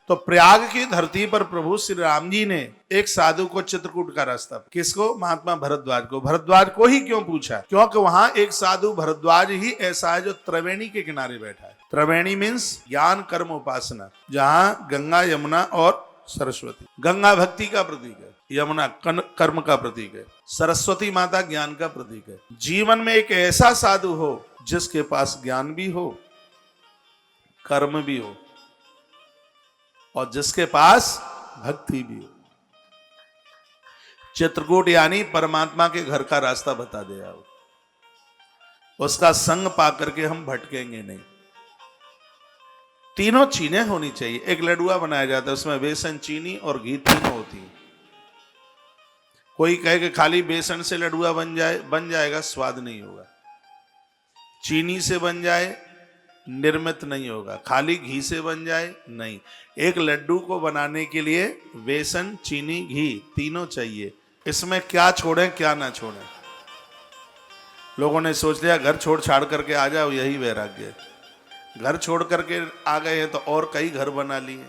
तो प्रयाग की धरती पर प्रभु श्री राम जी ने एक साधु को चित्रकूट का रास्ता, किसको? महात्मा भरद्वाज को। भरद्वाज को ही क्यों पूछा? क्योंकि वहां एक साधु भरद्वाज ही ऐसा है जो त्रिवेणी के किनारे बैठा है। त्रिवेणी मीन्स ज्ञान कर्म उपासना, जहां गंगा यमुना और सरस्वती, गंगा भक्ति का प्रतीक है, यमुना कर्म का प्रतीक है, सरस्वती माता ज्ञान का प्रतीक है। जीवन में एक ऐसा साधु हो जिसके पास ज्ञान भी हो, कर्म भी हो और जिसके पास भक्ति भी हो। चित्रकूट यानी परमात्मा के घर का रास्ता बता दे आओ, उसका संग पा करके हम भटकेंगे नहीं। तीनों चीजें होनी चाहिए। एक लडुआ बनाया जाता है, उसमें बेसन, चीनी और घी तीनों होती है। कोई कहे कि खाली बेसन से लडुआ बन जाएगा, स्वाद नहीं होगा। चीनी से बन जाए, निर्मित नहीं होगा। खाली घी से बन जाए, नहीं। एक लड्डू को बनाने के लिए बेसन, चीनी, घी तीनों चाहिए। इसमें क्या छोड़ें क्या ना छोड़ें। लोगों ने सोच लिया घर छोड़ छाड़ करके आ जाओ, यही वैराग्य है। घर छोड़ करके आ गए हैं तो और कई घर बना लिए।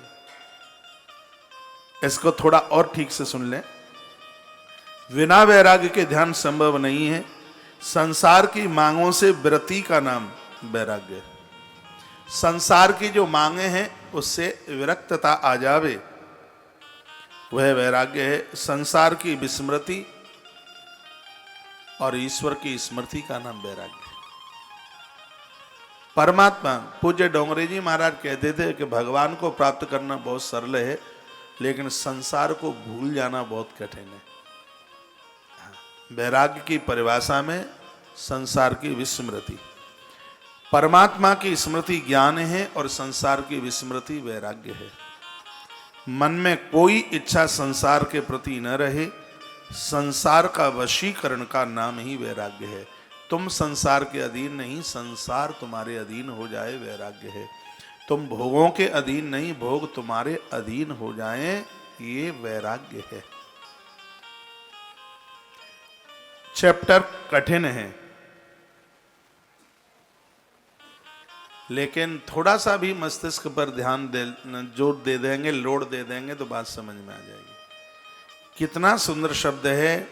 इसको थोड़ा और ठीक से सुन लें। बिना वैराग्य के ध्यान संभव नहीं है। संसार की मांगों से विरति का नाम वैराग्य है। संसार की जो मांगे हैं उससे विरक्तता आ जावे, वह वैराग्य है। संसार की विस्मृति और ईश्वर की स्मृति का नाम वैराग्य है। परमात्मा, पूज्य डोंगरे जी महाराज कहते थे कि भगवान को प्राप्त करना बहुत सरल है, लेकिन संसार को भूल जाना बहुत कठिन है। वैराग्य की परिभाषा में संसार की विस्मृति, परमात्मा की स्मृति ज्ञान है और संसार की विस्मृति वैराग्य है। मन में कोई इच्छा संसार के प्रति न रहे, संसार का वशीकरण का नाम ही वैराग्य है। तुम संसार के अधीन नहीं, संसार तुम्हारे अधीन हो जाए, वैराग्य है। तुम भोगों के अधीन नहीं, भोग तुम्हारे अधीन हो जाएं, ये वैराग्य है। चैप्टर कठिन है, लेकिन थोड़ा सा भी मस्तिष्क पर ध्यान जोर दे देंगे, लोड दे देंगे तो बात समझ में आ जाएगी। कितना सुंदर शब्द है,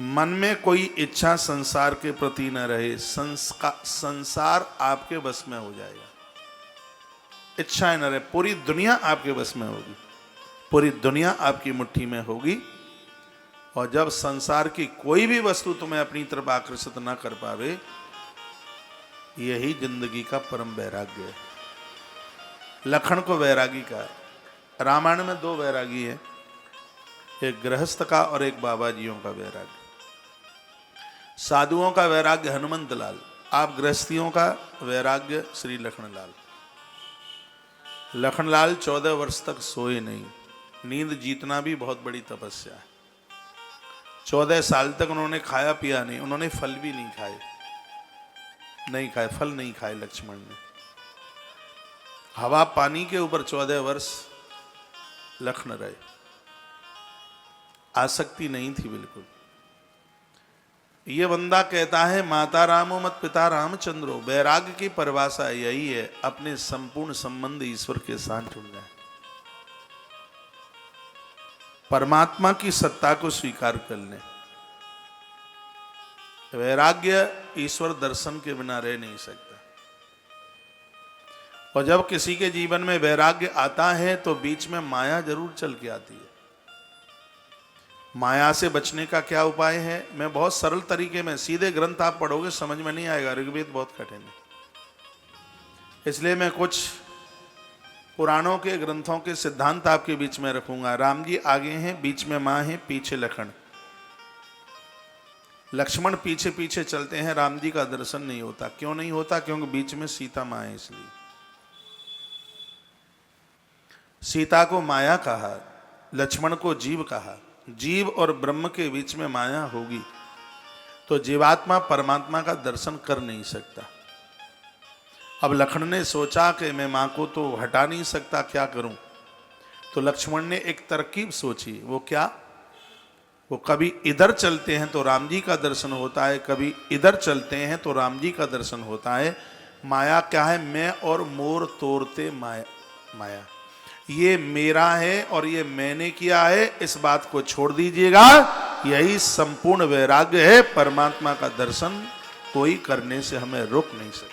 मन में कोई इच्छा संसार के प्रति न रहे, संसार आपके बस में हो जाएगा। इच्छाएं न रहे, पूरी दुनिया आपके बस में होगी, पूरी दुनिया आपकी मुट्ठी में होगी। और जब संसार की कोई भी वस्तु तुम्हें अपनी तरफ आकर्षित न कर पावे, यही जिंदगी का परम वैराग्य है। लखन को वैरागी का है। रामायण में दो वैरागी है, एक गृहस्थ का और एक बाबा जियों का वैराग्य। साधुओं का वैराग्य हनुमंत लाल, आप गृहस्थियों का वैराग्य श्री लखनलाल। लखनलाल 14 वर्ष तक सोए नहीं। नींद जीतना भी बहुत बड़ी तपस्या है। 14 साल तक उन्होंने खाया पिया नहीं, उन्होंने फल भी नहीं खाए, फल नहीं खाए लक्ष्मण ने। हवा पानी के ऊपर 14 वर्ष लखन रहे। आसक्ति नहीं थी बिल्कुल। ये बंदा कहता है माता रामो मत पिता रामचंद्रो। वैराग्य की परिभाषा यही है, अपने संपूर्ण संबंध ईश्वर के साथ जुड़ जाए, परमात्मा की सत्ता को स्वीकार कर लें। वैराग्य ईश्वर दर्शन के बिना रह नहीं सकता। और जब किसी के जीवन में वैराग्य आता है तो बीच में माया जरूर चल के आती है। माया से बचने का क्या उपाय है? मैं बहुत सरल तरीके में, सीधे ग्रंथ आप पढ़ोगे समझ में नहीं आएगा, ऋग्वेद बहुत कठिन है, इसलिए मैं कुछ पुराणों के ग्रंथों के सिद्धांत आपके बीच में रखूंगा। राम जी आगे हैं, बीच में मां है, पीछे लखन। लक्ष्मण पीछे पीछे चलते हैं, राम जी का दर्शन नहीं होता। क्यों नहीं होता? क्योंकि बीच में सीता मां है। इसलिए सीता को माया कहा, लक्ष्मण को जीव कहा। जीव और ब्रह्म के बीच में माया होगी तो जीवात्मा परमात्मा का दर्शन कर नहीं सकता। अब लक्ष्मण ने सोचा कि मैं मां को तो हटा नहीं सकता, क्या करूं? तो लक्ष्मण ने एक तरकीब सोची। वो क्या? वो कभी इधर चलते हैं तो राम जी का दर्शन होता है, कभी इधर चलते हैं तो राम जी का दर्शन होता है। माया क्या है? मैं और मोर तोड़ते माया। ये मेरा है और ये मैंने किया है, इस बात को छोड़ दीजिएगा। यही संपूर्ण वैराग्य है। परमात्मा का दर्शन कोई करने से हमें रोक नहीं सकता।